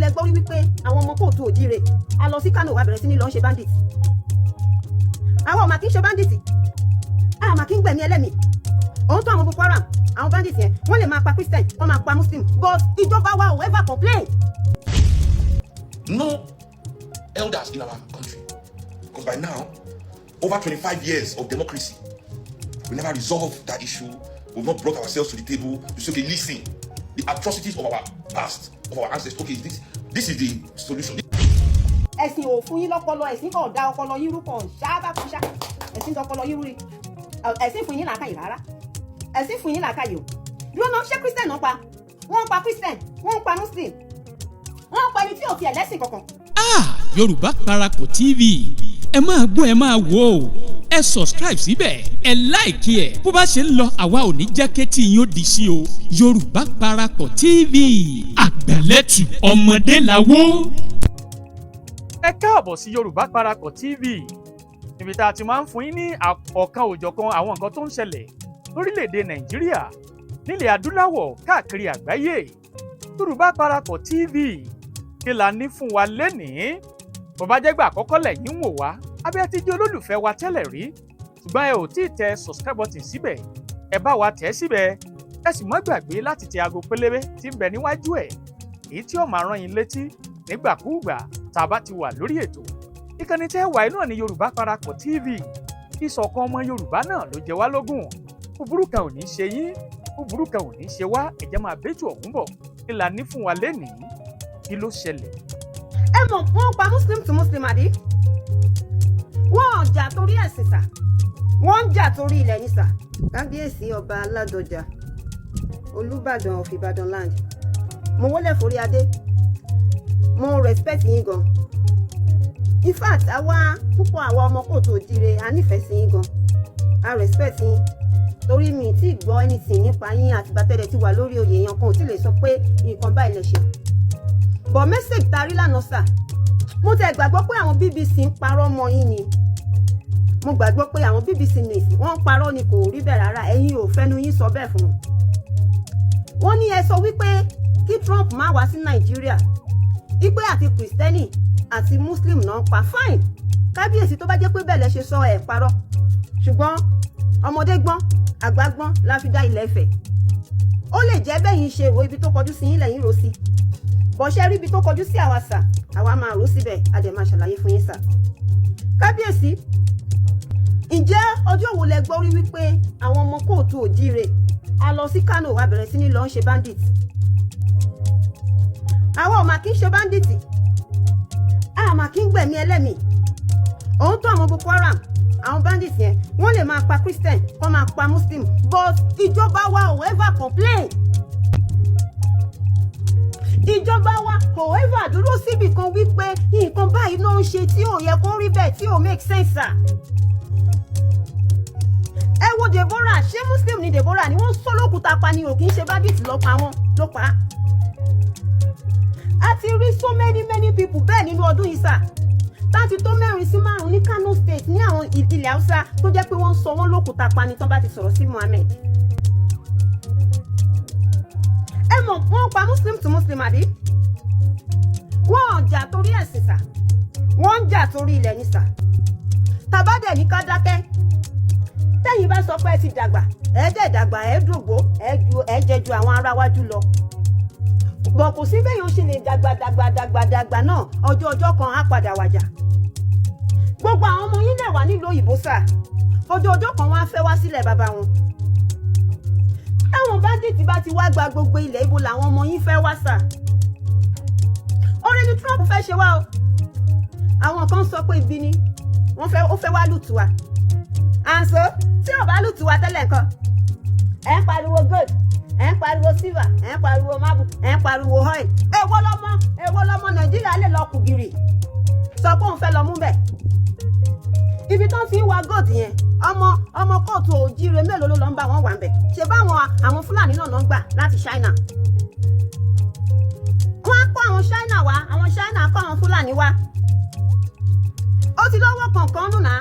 lẹ gbọ́ rí wípé àwọn ọmọ kóòtù òjíire a lọ sí Kánò wá bẹ̀rẹ̀ sí ní lọ ń ṣe bandit? àwọn ọmọ kì í ṣe bandit, àmà kì í gbẹ̀mí ẹlẹ́mìí. òun tó àwọn Boko Haram, àwọn bandit yẹn wọ́n lè máa pa Christian, wọ́n máa pa Muslim, but ìjọba wa ò ever complain. No elders in our country, because by now, over 25 years of democracy, we never resolved that issue. We've not brought ourselves to the table to say, okay, listen, the atrocities of our past, of our ancestors, okay, this is the solution. ẹ̀sìn ò fún yín lọ́pọlọ, ẹ̀sìn kan da ọpọlọ yín rú kan ṣáábà kan ṣá, ẹ̀sìn dọpọlọ yín rú rí, ẹ̀sìn fún yín làákàyè rárá, ẹ̀sìn fún yín làákàyè o. dúró náà ṣé Christian náà pa, wọ́n pa Christian, wọ́n pa Muslim, wọ́n pa ẹni tí ò tiẹ̀ lẹ́sìn kankan. Yorùbá Parapọ̀ TV ẹ máa gbọ́ ẹ máa wò ó, ẹ subscribe síbẹ̀, ẹ like ẹ̀, bó bá ṣe ń lọ àwa ò ní jẹ́ kétí yín ó di sí o. Yorùbá Parapọ̀ TV àgbàlẹ́tù ọmọdé làwọ̀. Ẹ káàbọ̀ sí Yorùbá Parapọ̀ TV, níbi tá a ti máa ń fún yín ní ọ̀kan òjọ̀kan àwọn nǹkan tó ń ṣẹlẹ̀ lórílẹ̀‐èdè Nàìjíríà, nílẹ̀ adúláwọ̀, káàkiri àgbáyé. Yorùbá Parapọ̀ TV kí la ní fún wa lénìí? Bó bá jẹ́ gbà àkọ́kọ́ lẹ́yìn ń wò wá, abẹ́ ti di olólùfẹ́ wa tẹ́lẹ̀ rí, ṣùgbọ́n ẹ ò tí ì tẹ subscribe button síbẹ̀, ẹ bá wa tẹ̀ síbẹ̀, ẹ sì má gbàgbé láti tẹ aago pélébé tí ń bẹ níwájú ẹ̀, èyí tí ó máa rán yín létí nígbàkúùgbà tá a bá ti wà lórí ètò. Ìkànnì tẹ́ wà náà ní Yorùbá Parapọ̀ TV. Ìṣọ̀kan ọmọ Yorùbá náà ló jẹ wá lógún. Búburú kan ò ní ṣe yín, búburú kan ò ní ṣe wá, ẹ jẹ́ máa bẹ́jù ọ̀hún bọ̀. Kí la ní fún wa lénìí? Kí ló ṣẹlẹ̀? ẹ mọ̀ wọ́n pa Muslim to Muslim àbí? wọ́n ò jà torí ẹ̀sìn sà, wọ́n ń jà torí ilẹ̀ ní sà. kábíyèsí ọba aládọjà Olubadan of Ibadan land, mo wọlé forí adé, mo respect yín gan. In fact púpọ̀ àwa ọmọ kóòtù òjíire a nífẹ̀ẹ́ sí yín gan, a respect yín torí mi tí gbọ́ anything nípa yín àtìgbà tẹ́lẹ̀ tí wà lórí oyè yẹn kan ò tí lè sọ pé nǹkan báyìí lè ṣe. But message tarí lánàá sà, mo tẹ̀ gbàgbọ́ pé àwọn BBC ń parọ́ mọ́ yín ni. mo gbàgbọ́ pé àwọn BBC news wọ́n ń parọ́ ni, kò rí bẹ́ẹ̀ rárá, ẹ̀yin ò fẹ́nu yín sọ bẹ́ẹ̀ fún wọn. wọ́n ní ẹ sọ wípé kí Trump má wá sí Nàìjíríà, wípé àti Kristẹni àti Muslim náà pa. Fine, kábíyèsí tó bá jẹ́ pé bẹ́ẹ̀ lẹ ṣe sọ ẹ̀ parọ́, ṣùgbọ́n ọmọdé gbọ́n àgbà gbọ́n la fi dá ilẹ̀ Ifẹ̀. ó lè jẹ́ bẹ́ẹ̀ yín ṣe ro ibi tó kọjú sí yín lẹ́yìn ro sí, bọ̀ṣẹ́ rí ibi tó kọjú sí àwa sà, àwa máa rò síbẹ̀, a dẹ̀ máa ṣàlàyé fún yín sà. kábíyèsí, ǹjẹ́ ọjọ́ wo lẹ gbọ́ rí wípé àwọn ọmọ kóòtù òjíire a lọ sí Kánò wá bẹ̀rẹ̀ sí ní lọ ń ṣe bandit? àwọn ọmọ kì í ṣe bandit, àmà kì í gbẹ̀mí ẹlẹ́mìí. òun tó àwọn Boko Haram, àwọn bandit yẹn wọ́n lè máa pa Christian, wọ́n máa pa Muslim, but ìjọba wa ò ever complain. ìjọba wa kò ever dúró síbì kan wípé nǹkan báyìí ló ń ṣe tí ò yẹ kó rí bẹ́ẹ̀, tí ò make sense sà. ẹ wo Deborah, ṣé Muslim ni Deborah ni wọ́n sọ lókùúta pa ni, ò kì í ṣe bandit ló pa wọ́n, ló pa á. a ti rí so many people bẹ́ẹ̀ nínú ọdún yìí sà, láti tó 4 sí 5 ní Kano State ní àwọn ilẹ̀ Haúsá tó jẹ́ pé wọ́n sọ wọ́n lókùúta pa ni tán bá ti sọ̀rọ̀ sí Muhammed. ẹ mọ̀ wọ́n pa Muslim to Muslim àbí? wọ́n ò jà torí ẹ̀sìn sà, wọ́n ń jà torí ilẹ̀ ní sà. tàbádẹ̀ ní ká dákẹ́, tẹ́yìn bá sọ pé ẹ ti dàgbà, ẹ dẹ̀ dàgbà, ẹ dògbó, ẹ jẹ ju àwọn ará wájú lọ. bọ̀ kò sí bẹ́ẹ̀ yóò ṣe lè dàgbà náà, ọjọ́ kan á padà wàjà. gbogbo àwọn ọmọ yín náà wà nílùú òyìnbó sà, ọjọ́ kan wọ́n á fẹ́ wá sílẹ̀ bàbá wọn. táwọn bandit bá ti wá gba gbogbo ilẹ̀, ibo làwọn ọmọ yín fẹ́ wá sà? ọ̀rẹ́ ni Trump fẹ́ ṣe wá o. àwọn kan sọ pé ibi ni ó fẹ́ wá lùtù wa. àǹsó tí ò bá lùtù wa tẹ́lẹ̀ nǹkan, ẹ̀ ń pariwo gold, ẹ̀ ń pariwo silver, ẹ̀ ń pariwo marble, ẹ̀ ń pariwo oil. èwo lọmọ Nàìjíríà lè lọ kùgìrì sọ pé òun fẹ́ lọ mú bẹ̀. ibi tó ń ti ń wa gold yẹn, ọmọ kóòtù òjíire mélòó ló lọ ń bá wọn wà ń bẹ̀? ṣe báwọn àwọn Fúlàní náà lọ ń gbà láti China. wọ́n á kó àwọn China wá, àwọn China kó àwọn Fúlàní wá. ó ti lọ́wọ́ kọ̀ọ̀kan nù náà.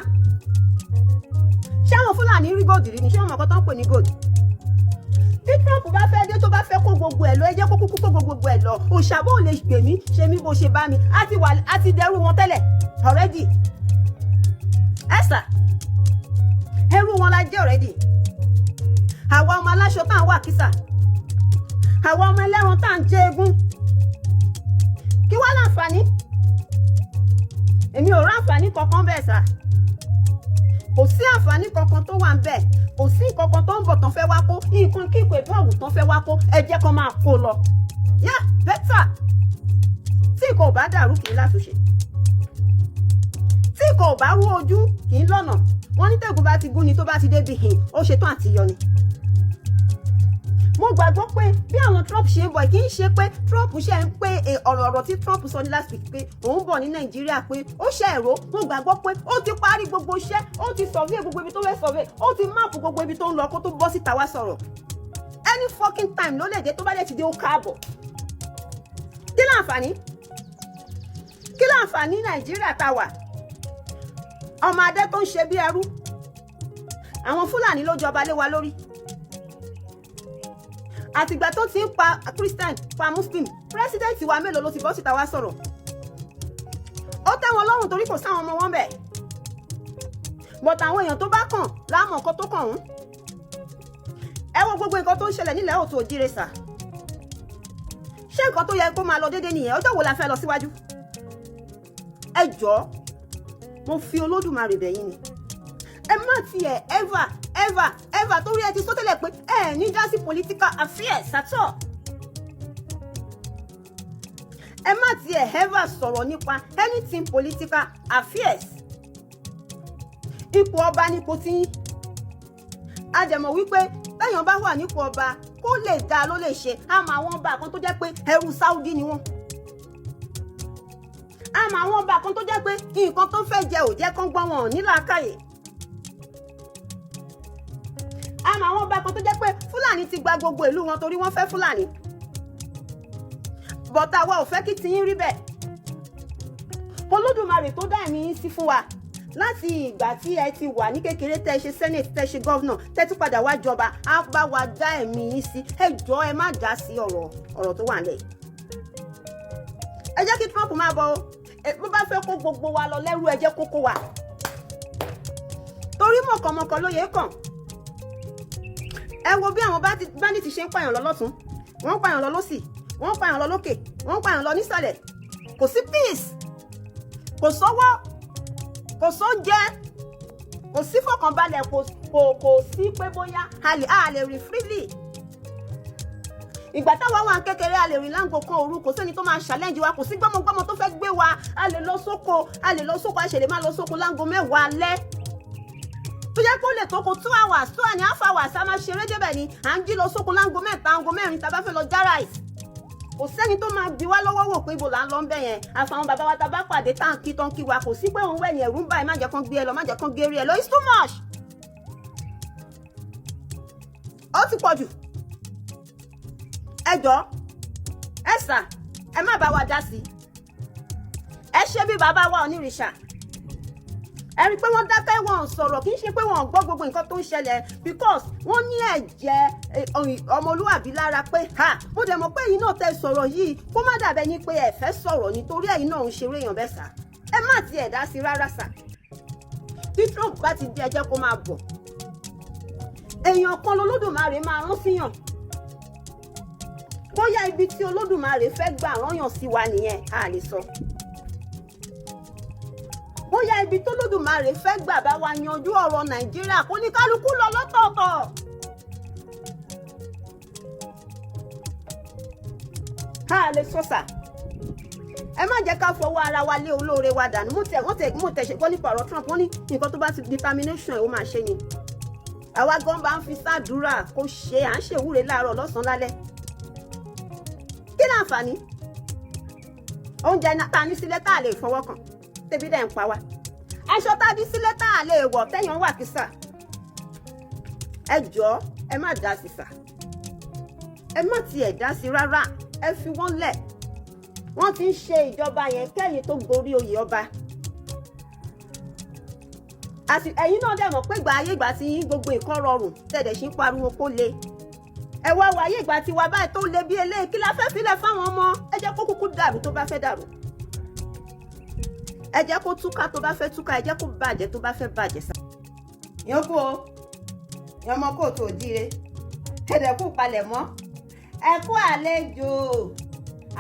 ṣé àwọn Fúlàní rí gold rí ni? ṣé wọ́n mọ̀ kó tó ń pè ní gold? tí Trump bá fẹ́ dé tó bá fẹ́ kó gbogbo ẹ̀ lọ ẹ jẹ́ kó kúkú kó gbogbo ẹ̀ lọ òṣàbò ò lè gbè mí ṣe mí bó ṣe bá mi á ti dẹrù wọn tẹ́lẹ̀ already ẹ̀sà ẹrú wọn la jẹ́ already àwa ọmọ aláṣọ tá à ń wà kísà àwa ọmọ ẹlẹ́ran tá à ń jẹ eégún kí wá láǹfààní èmi ò ráǹfààní kankan bẹ́ẹ̀ sà kò sí àǹfààní kankan tó wà ń bẹ̀ kò sí kankan tó ń bọ̀ tán fẹ́ wá kó nǹkan kíkọ ètò àwùjọ fẹ́ wá kó ẹ jẹ́ kó máa kó lọ yá bẹ́tà tí kò bá dàrú kì í látúnṣe tí kò bá rú ojú kì í lọ́nà wọ́n ní tẹ́gùn bá ti gún ni tó bá ti débi hìn ó ṣetán àti yọ ni. mo gbàgbọ́ pé bí àwọn Trump ṣe ń bọ̀ kì í ṣe pé Trump ṣe ń pé ọ̀rọ̀ tí Trump sọ ní last week pé òun bọ̀ ní Nàìjíríà pé ó ṣe ẹ̀rọ mo gbàgbọ́ pé ó ti parí gbogbo iṣẹ́ ó ti survey gbogbo ibi tó fẹ́ survey ó ti máàpù gbogbo ibi tó ń lọ kó tó bọ́ síta wá sọ̀rọ̀ any fucking time ló lè dé tó bá dé ti dé ó káàbọ̀ kí láǹfààní Nàìjíríà tá wà ọmọ adé tó ń ṣe bí ẹrú àwọn Fúlàní ló jọba lé wa lórí àtìgbà tó ti ń pa Christian pa Muslim president wa mélòó ló ti bọ́ síta wá sọ̀rọ̀ ó tẹ́ wọn lọ́rùn torí kò sáwọn ọmọ wọn bẹ̀ but àwọn èèyàn tó bá kàn láàmú nǹkan tó kàn ń ẹ wo gbogbo nǹkan tó ń ṣẹlẹ̀ nílẹ̀ òtún òjire sà ṣé nǹkan tó yẹ kó máa lọ déédéé nìyẹn ọjọ́ wo la fẹ́ lọ síwájú ẹ jọ̀ọ́ mo fi Olódùmarè bẹ̀ yín ni ẹ má tiẹ̀ ever torí ẹ ti sọ tẹ́lẹ̀ pé ẹ ní dá sí political affairs at all ẹ má tiẹ̀ ever sọ̀rọ̀ nípa anything political affairs ipò ọba nípò tí yín a dẹ̀ mọ̀ wípé téèyàn bá wà nípò ọba kó lè dá ló lè ṣe àmọ́ àwọn ọba kan tó jẹ́ pé ẹrú Saudi ni wọ́n àmọ́ àwọn ọba kan tó jẹ́ pé nǹkan tó fẹ́ jẹ ò jẹ́ kán gbọ́n wọn ní làákàyè àmọ́ àwọn ọba kan tó jẹ́ pé Fúlàní ti gba gbogbo ìlú wọn torí wọ́n fẹ́ Fúlàní bọ̀tà wa ò fẹ́ kí tiyín rí bẹ́ẹ̀ Olódùmarè tó dá ẹ̀mí yín sí fún wa láti ìgbà tí ẹ ti wà ní kékeré tẹ́ ṣe senate tẹ́ ṣe governor tẹ́ tún padà wá jọba á bá wa dá ẹ̀mí yín sí ẹ jọ̀ọ́ ẹ má dá sí ọ̀rọ̀ tó wà nílẹ̀ ẹ jẹ́ kí Trump máa bọ̀ bó bá fẹ́ kó gbogbo wa lọ lẹ́rú ẹ jẹ́ kó kó wa torí mọ̀kànmọ̀kàn ló yẹ kàn ẹ wo bí àwọn bandit ṣe ń pààyàn lọ lọ́tún wọ́n ń pààyàn lọ lọ́sì wọ́n ń pààyàn lọ lókè wọ́n ń pààyàn lọ nísàlẹ̀ kò sí peace kò sọ́wọ́ kò sóúnjẹ kò sí fọkànbalẹ̀ kò sí pé bóyá a lè rìn freely ìgbà táwa wà kékeré a lè rìn láǹgò kan òru kò sẹ́ni tó máa challenge wa kò sí gbọ́mọgbọ́mọ tó fẹ́ gbé wa a lè lọ sóko a ṣe lè má lọ sóko láǹgò 10 alẹ́ tó jẹ́ kó lè tó ko 2 hours 2.5 hours a máa ṣeré débẹ̀ ni à ń jí lọ sóko láǹgò 3 àǹgò 4 tá a bá fẹ́ lọ já rice kò sẹ́ni tó máa bi wá lọ́wọ́ wò pé ibo là ń lọ ń bẹ̀ yẹn àfàwọn bàbá wa tá a bá pàdé táǹkì tó ń kí wa kò sí pé òun wẹ̀yìn ẹ̀rú ń báyìí má jẹ́ kán gbé ẹ lọ má jẹ́ kán gbé rí ẹ lọ it's too much ó ti pọ̀ jù ẹ jọ̀ọ́ ẹ sà ẹ má bá wa dá sí ẹ ṣe bí bàbá wa onírìṣà ẹ rí i pé wọ́n dákẹ́ wọn sọ̀rọ̀ kì í ṣe pé wọ́n gbọ́ gbogbo nǹkan tó ń ṣẹlẹ̀ because wọ́n ní ẹ̀jẹ̀ ọmọlúwàbí lára pé mo dẹ̀ mọ̀ pé ẹ̀yin náà tẹ́ sọ̀rọ̀ yìí kó má dàbẹ́ ní pé ẹ fẹ́ sọ̀rọ̀ nítorí ẹ̀yin náà ń ṣeré èèyàn bẹ́ẹ̀ sà ẹ má tiẹ̀ dá sí rárá sà tí Trump bá ti di ẹjẹ́ kó máa bọ̀ èèyàn kan lolódùmarè máa rán síyàn bóyá ibi tí Olódùmarè fẹ́ gbà rányàn sí wa nìyẹn a lè sọ bóyá ibi tó Olódùmarè fẹ́ gbà bá wa yanjú ọ̀rọ̀ Nàìjíríà kó ní kálukú lọ lọ́tọ̀ọ̀tọ̀ a lè sọ sà ẹ má jẹ́ ká fọwọ́ ara wa lé olóore wa dànù mo tẹ̀ ṣe gbọ́ nípa ọ̀rọ̀ Trump wọ́n ní nǹkan tó bá ti determination ó máa ṣe ni àwa gan bá ń fi ṣàdúrà kó ṣe à ń ṣèwúre láàárọ̀ lọ́sàn-án lálẹ́ kí ni àǹfààní oúnjẹ tá a ní sílé tá a lè fọwọ́ kàn tẹ́bí dẹ̀ ń pa wá aṣọ tá a bí sílé tá a lè wọ̀ tẹ́yàn wà kísà ẹ jọ̀ọ́ ẹ má dá sí sà ẹ má tiẹ̀ dá sí rárá ẹ fi wọ́n lẹ̀ wọ́n ti ń ṣe ìjọba yẹn kẹ́yìn tó gorí oyè ọba ẹ̀yin náà dẹ̀ mọ̀ pé ìgbà ayé ìgbà tí yín gbogbo nǹkan rọrùn tẹ̀dẹ̀ sí ń pariwo kó le ẹ wá wáyé ìgbà tí wà báyìí tó lé bí eléyìí kí la fẹ́ filẹ̀ fáwọn ọmọ ẹ jẹ́ kó kúkú dàrú tó bá fẹ́ dàrú ẹ jẹ́ kó túká tó bá fẹ́ túká ẹ jẹ́ kó bàjẹ́ tó bá fẹ́ bàjẹ́ sá. yòókù o ọmọ kò tó jíire ẹ̀dẹ̀ kú palẹ̀ mọ́ ẹ kú àlejò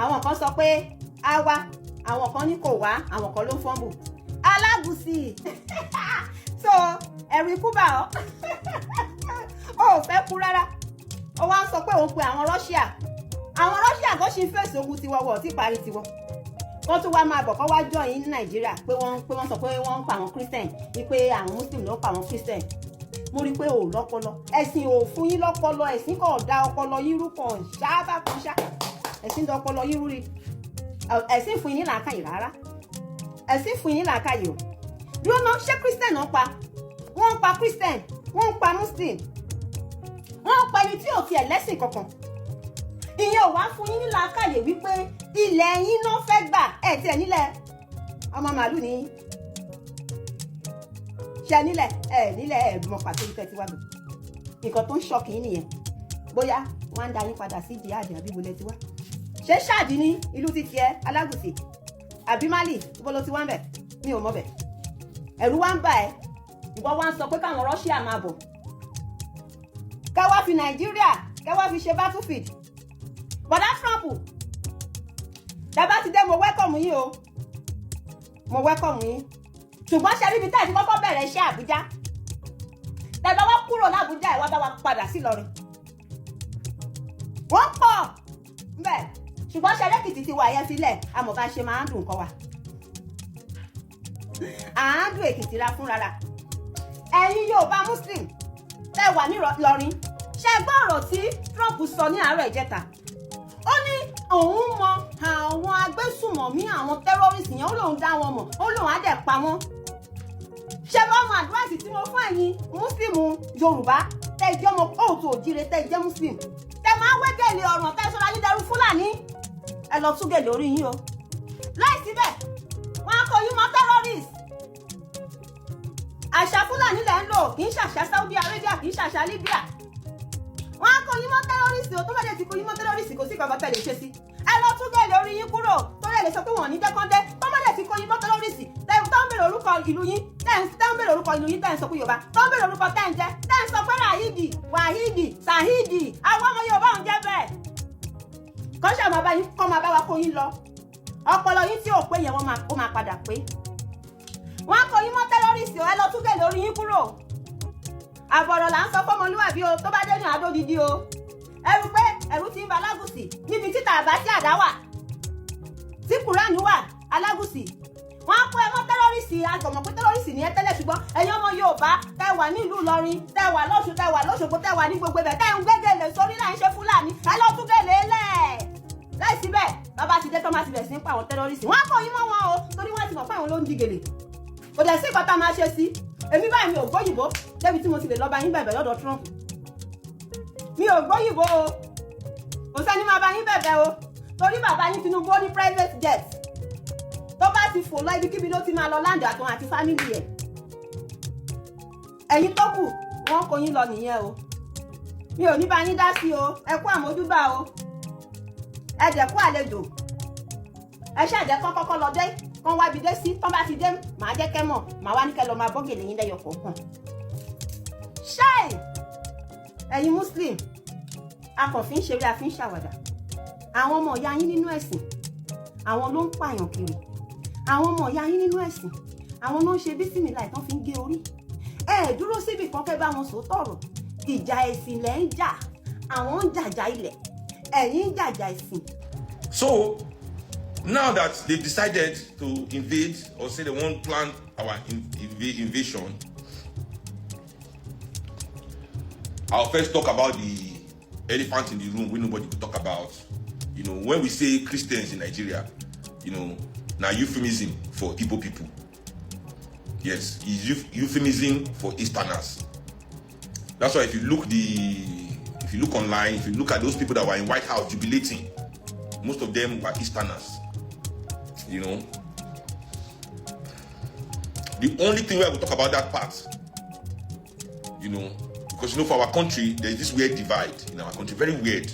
àwọn kan sọ pé á wá àwọn kan ní kò wá àwọn kan ló ń fọ́nbù alágùsì so ẹ̀rù ikú bà ọ́ ó fẹ́ kú rárá ó wá ń sọ pé òun pe àwọn Russia kò ṣì ń fèsì ogun tiwọ́wọ́ tí parí tiwọ́ wọ́n tún wá máa bọ̀ kọ́ wá jọ yín ní Nàìjíríà pé wọ́n sọ pé wọ́n ń pa àwọn Christian wípé àwọn Muslim ló pa àwọn Christian mo rí i pé ò lọ́pọlọ ẹ̀sìn ò fún yín lọ́pọlọ ẹ̀sìn kò da ọpọlọ yín rú kan ṣáábà kan ṣá ẹ̀sìn da ọpọlọ yín rú rí ẹ̀sìn fún yín ní làákàyè rárá ẹ̀sìn fún yín ní làákàyè o dúró náà ṣé Christian náà pa wọ́n ń pa Christian wọ́n ń pa Muslim wọ́n ń pa ẹni tí ò tiẹ̀ lẹ́sìn kankan ìyẹn ò wá fún yín ní làákàyè wípé ilẹ̀ yín náà fẹ́ gbà ẹ̀ tiẹ̀ nílẹ̀ ọmọ màálù ni ṣe nílẹ̀ ẹ̀ mọ pàtó ìfẹ́ tí wá gbé nǹkan tó ń ṣọ́ọ̀kì yín nìyẹn bóyá wọ́n á da yín padà sí jihad àbí ibo lẹ ti wá ṣé ṣáàdì ní ìlú ti tiẹ̀ alágùsì àbí Mali ibo ló ti wá ń bẹ̀ mi ò mọ̀ bẹ̀ ẹ̀rù wá ń bà ẹ́ ìwọ wá ń sọ pé káwọn Russia máa bọ̀ ká wá fi Nàìjíríà ká wá fi ṣe battlefield bọ̀dá Trump dábàá ti dé mo welcome yín o mo welcome yín ṣùgbọ́n ṣe rí ibi tá ẹ̀ ti kọ́kọ́ bẹ̀rẹ̀ iṣẹ́ Àbújá tẹ̀lé wọ́n kúrò lábújá ẹ̀ wá bá wa padà sí Ìlọrin wọ́n pọ̀ mbẹ̀ ṣùgbọ́n ṣe lẹ́kìtì ti wà yẹn sílẹ̀ àmọ́ bá ṣe máa ń dùn kọ́ wa à ń dùn Èkìtì ra fúnra ra ẹ̀yin Yorùbá Muslim tẹ́ wà ní Ìlọrin ṣe gbọ́ ọ̀rọ̀ tí Trump sọ ní àárọ̀ ìjẹta ó ní òun mọ àwọn agbésùnmọ̀mí àwọn tẹ́rọ́rìsì yẹn ó lóun dá wọn mọ̀ ó lóun á dẹ̀ pa wọ́n ṣe bá ọmọ àdúrásì tí mo fún ẹ̀yin Muslim Yorùbá tẹ́ jẹ́ ọmọ kóòtù òjire tẹ́ jẹ́ Muslim tẹ́ máa wégele ọ̀ràn tẹ́ sọ́ra yín dẹrú Fúlàní ẹ lọ tún gèlè orí yín o láì síbẹ̀ wọ́n á kọ yín mọ́ tẹ́rọ́rìsì àṣà Fúlàní lẹ́ ń lò kì í ṣàṣà Saudi Arabia kì í ṣàṣà Libya wọ́n á kọ yín mọ́ tẹ́rọ́rìsì o tó bá dé ti kọ yín mọ́ tẹ́rọ́rìsì kò sí kankan tẹ́ lè ṣe sí ẹ lọ tún gèlè orí yín kúrò torí ẹ lè sọ pé wọ́n ní jẹ́kọ́ndé tó bá dé ti kọ yín mọ́ tẹ́rọ́rìsì tẹ́ ń bèrè orúkọ ìlú yín tẹ́ ń bèrè orúkọ ìlú yín tẹ́ ń sọ pé Yorùbá tó ń bèrè orúkọ tẹ́ ń jẹ́ tẹ́ ń sọ pé Rahidi Wahidi Sahidi àwọn ọmọ Yorùbá ń jẹ́ bẹ́ẹ̀ kọ́ṣà máa bá yín kọ́ máa bá wa kó yín lọ ọpọlọ yín tí ò pé yẹn ó máa padà pé wọ́n á kọ yín mọ́ tẹ́rọ́rìsì ẹ lọ tún gèlè orí yín kúrò àbọ̀rọ̀ là ń sọ fọ́mọlúwàbí o tó bá dé ní àdó dídí o ẹrù pé ẹrù ti ń ba Alágùsì níbi títà àbá sí àdá wà tí Kùránì wà Alágùsì wọ́n á kó ẹ mọ́ tẹ́rọ́rìsì àgbọ̀mọ̀ pé tẹ́rọ́rìsì ni ẹ tẹ́lẹ̀ ṣùgbọ́n ẹ̀yin ọmọ Yorùbá tẹ́ wà nílùú Ìlọrin tẹ́ wà lọ́ṣun tẹ́ wà lọ́ṣogbo tẹ́ wà ní gbogbo ibẹ̀ tẹ́ ń gbégèlè sórí láì ṣe Fúlàní ẹ lọ tún gèlè lẹ̀ láì síbẹ̀ bàbá ti dé tó máa ti bẹ̀ sí ń pa àwọn tẹ́rọ́rìsì wọ́n á kó yín mọ́ wọn o torí wọ́n ti mọ̀ pé àwọn ló ń di gèlè kò dẹ̀ sí ìkọ́ta máa ṣe sí èmi báyìí mi ò gbóyìnbó débi tí mo ti lè lọ bá yín bẹ̀bẹ̀ lọ́dọ̀ Trump mi ò gbóyìnbó o kò sẹ́ni máa bá yín bẹ̀bẹ̀ o torí bàbá yín Tinubu ó ní private jet tó bá ti fò lọ ibikíbi ló ti máa lọ láǹdì àtọ̀ àti fámìlì ẹ̀ ẹ̀yin tó kù wọ́n kó yín lọ nìyẹn o mi ò ní bá yín dá sí o ẹ kú àmójúbà o ẹ dẹ̀ kú àlejò ẹ ṣàjẹ́ kọ́kọ́ lọ dé kán wá bi dé sí tán bá ti dé màá jẹ́ kẹ́ mọ̀ màá wá ní kẹ́ lọ máa bọ́ gèlè yín lẹ́yọ kọ̀ọ̀kan ṣáì ẹ̀yin Muslim akọ̀fin ṣeré àfin ṣàwàdà àwọn ọmọ ìyá yín nínú ẹ̀sìn àwọn ló ń pààyàn kiri àwọn ọmọ ìyá yín nínú ẹ̀sìn àwọn ló ń ṣe bísímìlà ìtàn fi ń gé orí ẹ dúró síbì kan kẹ́ bá wọn sọ tọ̀rọ̀ ìjà ẹ̀sìn lẹ́ ń jà àwọn ń jàjà ilẹ̀ ẹ̀yin ń jàjà ẹ̀sìn. So now that they've decided to invade or say they won't plan our invasion, I'll first talk about the elephant in the room we nobody could talk about. You know, when we say Christians in Nigeria, you know, now euphemism for Igbo people. Yes, it's euphemism for Easterners. That's why if you look online, if you look at those people that were in White House jubilating, most of them were Easterners. You know, the only thing where we talk about that part, you know, Because you know, for our country, there is this weird divide in our country, very weird.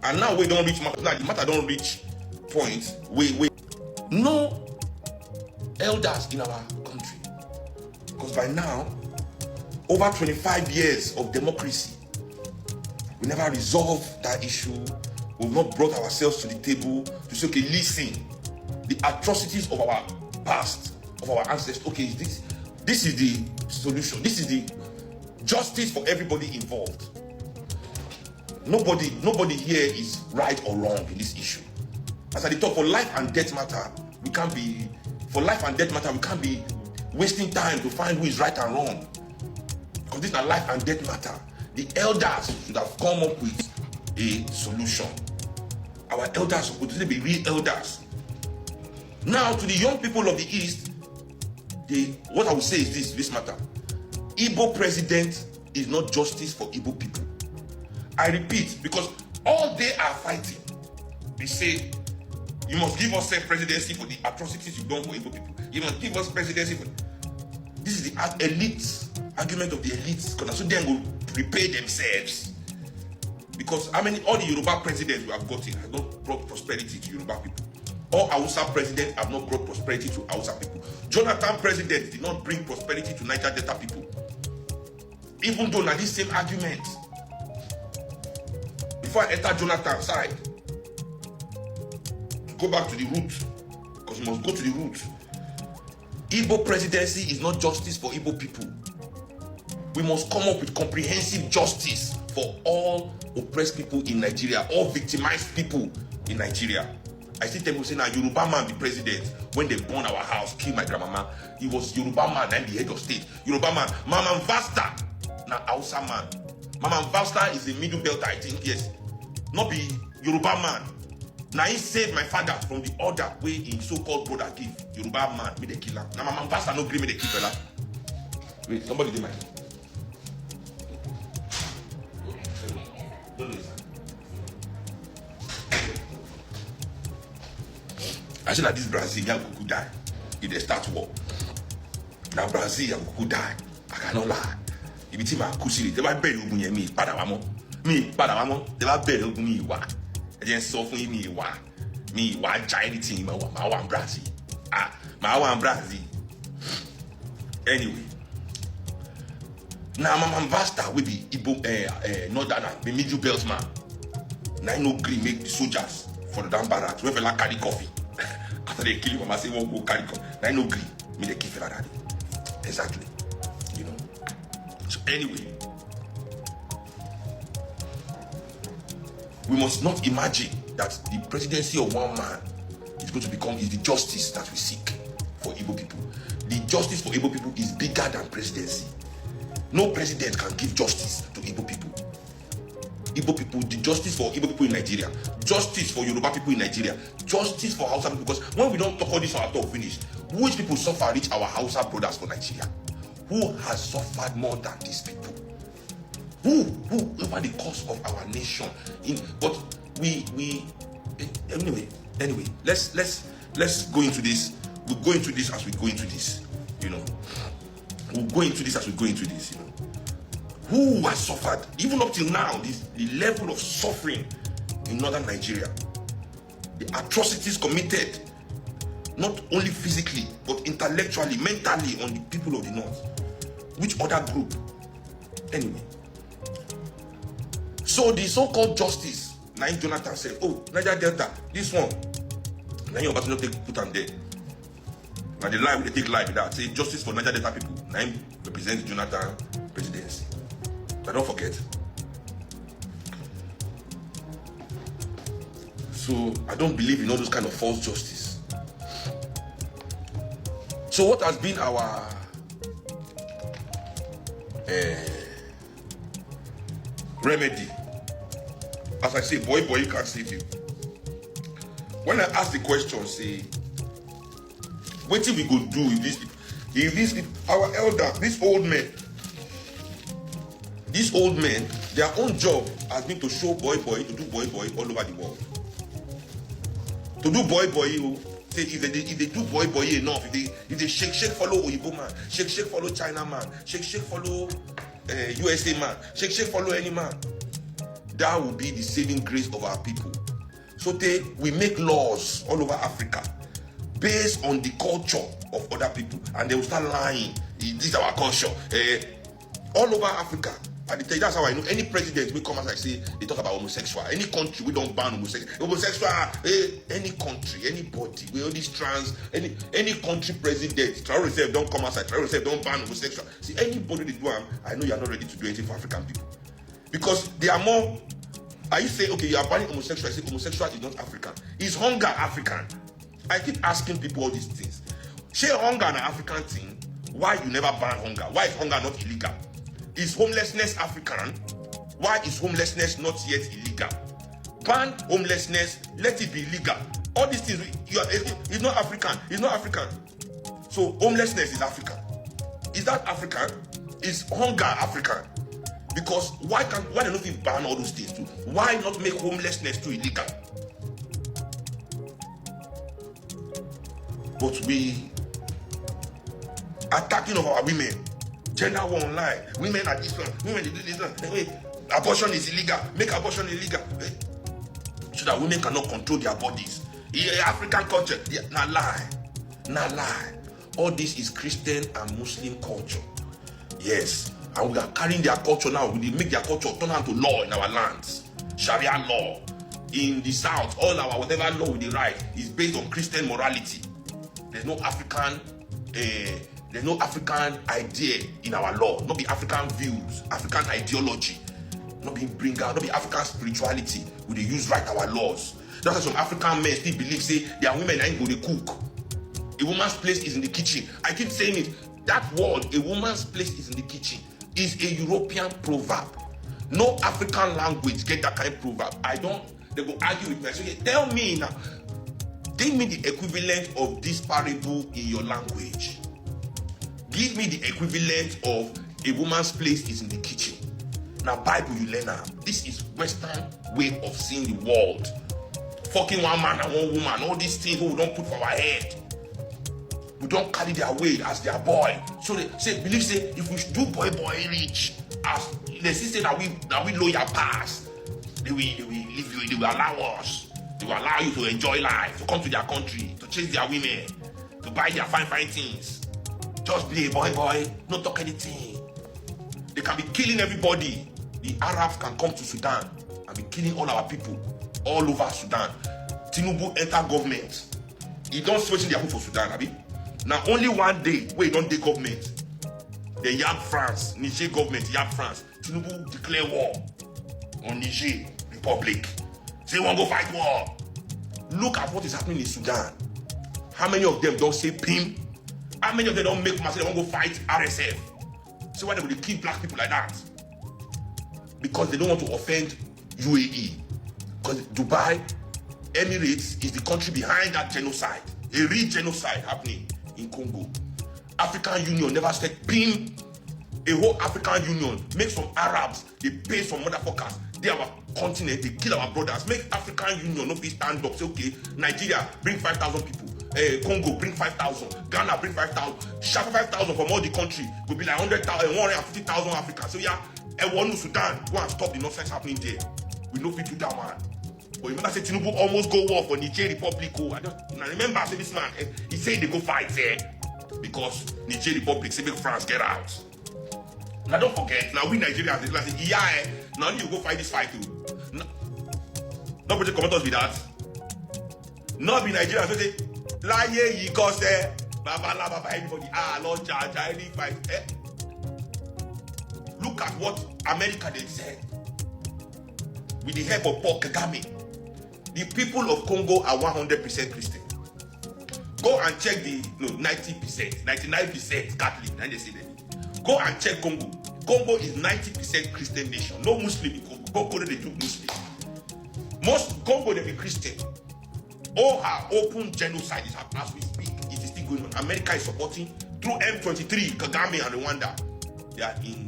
And now we don't reach matter. Now the matter don't reach point. We no elders in our country. Because by now, over 25 years of democracy, we never resolved that issue. We've not brought ourselves to the table to say, okay, listen, the atrocities of our past, of our ancestors. Okay, this is the solution. This is the justice for everybody involved. Nobody here is right or wrong in this issue. As I talk, for life and death matter, we can't be wasting time to find who is right and wrong. Because this is a life and death matter. The elders should have come up with a solution. Our elders should be real elders. Now, to the young people of the East, what I would say is this matter. Igbo president is not justice for Igbo people. I repeat, because all they are fighting, they say, you must give us self-presidency for the atrocities you've done for Igbo people. You must give us presidency for... This is the elite argument of the elites, because so they will repay themselves. Because all the Yoruba presidents we have gotten have not brought prosperity to Yoruba people. All Hausa presidents have not brought prosperity to Hausa people. Jonathan president did not bring prosperity to Niger Delta people. Even though now this same argument, before I enter Jonathan's side, go back to the root, because you must go to the root. Igbo presidency is not justice for Igbo people. We must come up with comprehensive justice for all oppressed people in Nigeria, all victimized people in Nigeria. I see people saying, now Yoruba man be president. When they burn our house, kill my grandmama, he was Yoruba man and the head of state. Yoruba man, Mama Vasta, now Hausa man. Mama Vasta is a middle belt, I think, yes. Not be Yoruba man. Now he saved my father from the order way in so-called brother give. Yoruba man, me the killer. Now Mama Vasta no agree me the killer. Wait, somebody did my. I said that this Brazilian could die if they start war. Now Brazil could die. I cannot lie. If it's my Kuti, they might bury me. Padawamo. They might bury me. I just saw for me. Me, one giant thing. My one Brazil. My one Brazil. Anyway. Now, Mama Vasta will be Igbo, Northerner, the middle belt man. Now, no green make the soldiers for the damn barracks. Whoever like carry coffee. After they kill him, I say, won't go carry coffee. Now, no green. Me, they kill for that. Exactly. You know. So, anyway. We must not imagine that the presidency of one man is going to become the justice that we seek for Igbo people. The justice for Igbo people is bigger than presidency. No president can give justice to Igbo people. Igbo people, the justice for Igbo people in Nigeria, justice for Yoruba people in Nigeria, justice for Hausa people. Because when we don't talk all this, our talk finish. Which people suffer reach our Hausa brothers for Nigeria? Who has suffered more than these people? Who over the course of our nation? But anyway, let's go into this. We'll go into this as we go into this. You know. We'll go into this as we go into this, you know. Who has suffered, even up till now, the level of suffering in northern Nigeria, the atrocities committed, not only physically, but intellectually, mentally on the people of the north. Which other group? Anyway. So the so-called justice, Naim Jonathan said, oh, Niger Delta, this one, now you're about to not put on there. Now the lie, they take lie with that. Say justice for Niger Delta people. Naim represents Jonathan presidency. But don't forget. So I don't believe in all those kind of false justice. So what has been our remedy? As I say, boy, you can't save you. When I ask the question, say, what we go do with these people? If our elder, these old men, their own job has been to show boy, to do boy all over the world. To do boy, say if they do boy enough, if they shake follow Oyibo man, shake follow China man, shake follow USA man. Shake follow any man. That will be the saving grace of our people. So we make laws all over Africa based on the culture of other people, and they will start lying. This is our culture. All over Africa. That's how I know any president will come as I say they talk about homosexual. Any country we don't ban homosexual. Any country, anybody, we all these trans, any country president, don't come outside, don't ban homosexual. See, anybody they do, I know you are not ready to do anything for African people. Because they are more. Are you saying, okay, you are banning homosexual? I say homosexual is not African. Is hunger African? I keep asking people all these things. Share hunger an African thing. Why you never ban hunger? Why is hunger not illegal? Is homelessness African? Why is homelessness not yet illegal? Ban homelessness, let it be illegal. All these things, it's not African. It's not African. So homelessness is African. Is that African? Is hunger African? Because why they not even ban all those things too? Why not make homelessness too illegal? But we attacking of our women, gender war online, women are this one, women they do this one. Wait, abortion is illegal. Make abortion illegal, so that women cannot control their bodies. African culture, not lie. All this is Christian and Muslim culture. Yes. And we are carrying their culture now. We make their culture turn into law in our lands. Sharia law. In the south, all our whatever law we write is based on Christian morality. There's no African idea in our law. Not be African views, African ideology. Not be African spirituality. We use right our laws. That's why some African men still believe say their women ain't going to cook. A woman's place is in the kitchen. I keep saying it. That word, a woman's place is in the kitchen, is a European proverb. No African language get that kind of proverb. They go argue with me. I say, tell me now. Give me the equivalent of this parable in your language. Give me the equivalent of a woman's place is in the kitchen. Now Bible you learn now. This is Western way of seeing the world. Fucking one man and one woman. All these things we don't put for our head. We don't carry their weight as their boy. So they believe if we do boy rich, as they say that we loyal pass, they will leave you, they will allow us, they will allow you to enjoy life, to come to their country, to chase their women, to buy their fine things. Just be a boy, not talk anything. They can be killing everybody. The Arabs can come to Sudan and be killing all our people all over Sudan. Tinubu enter government. He don't switch their food for Sudan, abi? Now only one day where you don't take government, the Yab France, Niger government, Yab France, Tinubu declare war on Niger Republic. Say want go fight war. Look at what is happening in Sudan. How many of them don't say PIM? How many of them don't make massive? They want go fight RSF. So why they will kill black people like that? Because they don't want to offend UAE. Because Dubai, Emirates is the country behind that genocide. A real genocide happening in Congo. African Union never said PIM. A whole African Union make some Arabs, they pay some motherfuckers. They our continent, they kill our brothers. Make African Union not be stand up. Say okay, Nigeria bring 5,000 people. Congo bring 5,000. Ghana bring 5,000. Sharp 5,000 from all the country. Will be like 100,000, 150,000 Africans. So yeah, Sudan go and stop the nonsense happening there. We no fit do that man. But you remember say Tinubu almost go war for Niger Republic. I remember I say this man, he said they go fight there because Niger Republic say make France get out. Now don't forget, now we Nigerians they like say, yeah, now you go fight this fight too. Nobody comment us with that. Not be Nigerians they say, la ye you go say, baba everybody Lord Charge any fight. Look at what America they said. With the help of Paul Kagame. The people of Congo are 100% Christian. Go and check 90%, 99% Catholic. And they say that. Go and check Congo. Congo is 90% Christian nation. No Muslim in Congo. Congo they do Muslim. Most Congo they be Christian. All our open genocide is happening as we speak. It is still going on. America is supporting through M23, Kagame and Rwanda. They are in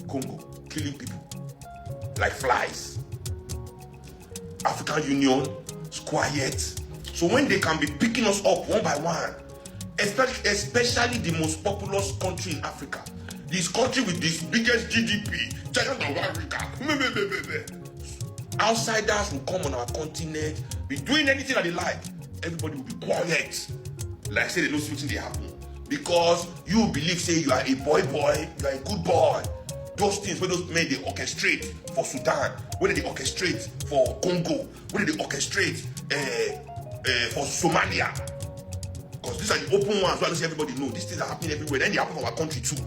Congo killing people like flies. African Union is quiet. So when they can be picking us up one by one, especially the most populous country in Africa, the This country with this biggest GDP, giant of Africa. Outsiders will come on our continent, be doing anything that they like. Everybody will be quiet. Like say they know something they happen. Because you believe, say you are a boy, you are a good boy. Those things where those men they orchestrate for Sudan, where they orchestrate for Congo, where they orchestrate for Somalia. Because these are the open ones where I see everybody know these things are happening everywhere. Then they happen in our country too.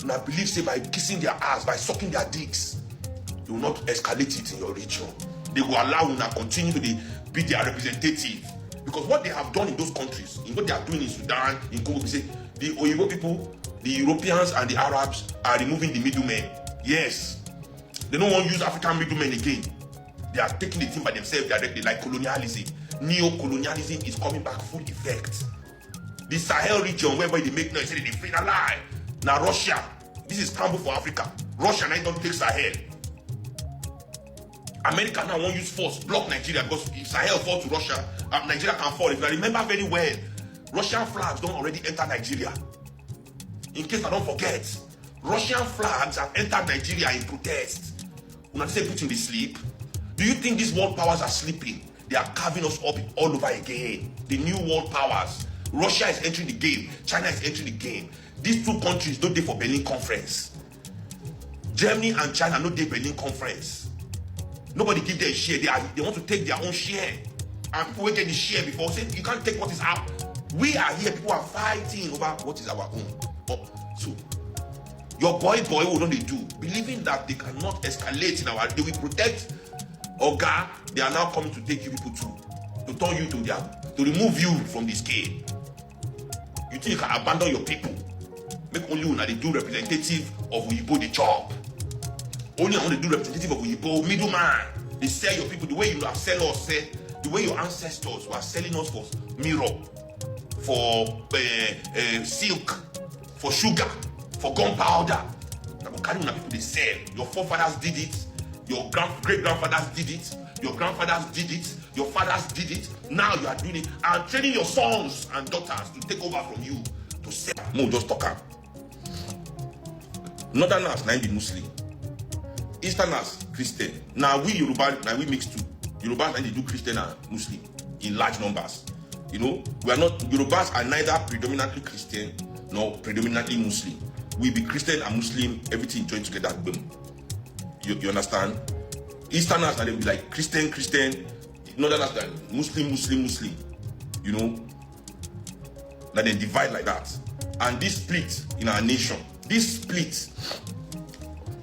And I believe, say, by kissing their ass, by sucking their dicks, they will not escalate it in your region. They will allow you to continue to be their representative. Because what they have done in those countries, in what they are doing in Sudan, in Congo, we say the Oyibo people, the Europeans and the Arabs are removing the middlemen. Yes. They don't want to use African middlemen again. They are taking the thing by themselves directly, like colonialism. Neo-colonialism is coming back full effect. The Sahel region, whereby they make noise, say they free alive. Now Russia, this is scramble for Africa. Russia now don't take Sahel. America now won't use force, block Nigeria, because if Sahel fall to Russia, Nigeria can fall. If I remember very well, Russian flags don't already enter Nigeria. In case I don't forget, Russian flags have entered Nigeria in protest. When I say put in the sleep, do you think these world powers are sleeping? They are carving us up all over again. The new world powers. Russia is entering the game. China is entering the game. These two countries don't dey for Berlin Conference. Germany and China no dey Berlin Conference. Nobody give them a share. They want to take their own share. And people will get the share before say you can't take what is out. We are here. People are fighting over what is our own. So your boy, what don't they do? Believing that they cannot escalate in our. They will protect Oga. They are now coming to take you people to turn you to remove you from the scale. You think you can abandon your people? Make only when they do representative of Oyibo the job. Only when they do representative of Oyibo, middleman. They sell your people the way you have sell us, the way your ancestors were selling us for mirror, for silk, for sugar, for gunpowder. Now carry on people they sell. Your forefathers did it, your great grandfathers did it, your grandfathers did it, your fathers did it. Now you are doing it and training your sons and daughters to take over from you to sell. No, just talk am. Northerners na be Muslim, Easterners Christian. Now we Yoruba, now we mix too. Yorubas and they do Christian and Muslim in large numbers. You know, we are not. Yorubas are neither predominantly Christian nor predominantly Muslim. We be Christian and Muslim, everything joined together. Boom. You understand? Easterners are they be like Christian. Northerners are Muslim. You know, that they divide like that. And this split in our nation. This split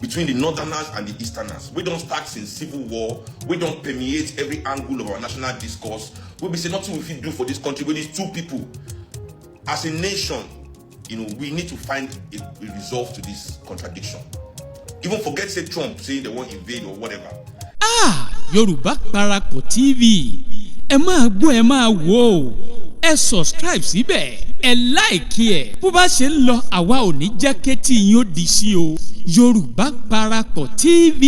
between the Northerners and the Easterners, we don't start since Civil War, we don't permeate every angle of our national discourse. We say nothing we can do for this country with these two people. As a nation, you know, we need to find a resolve to this contradiction. Even forget say Trump saying they won't invade or whatever. Yoruba Parapọ̀ TV, ẹ máa gbọ́ ẹ máa wò ó, ẹ subscribe síbẹ̀, ẹ like ẹ, bó bá ṣe ń lọ àwa ò ní jẹ́ kétí yín ó di sí o. Yoruba Parapọ̀ TV,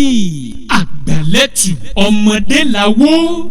àgbàlẹ́tù ọmọdé làwọ̀.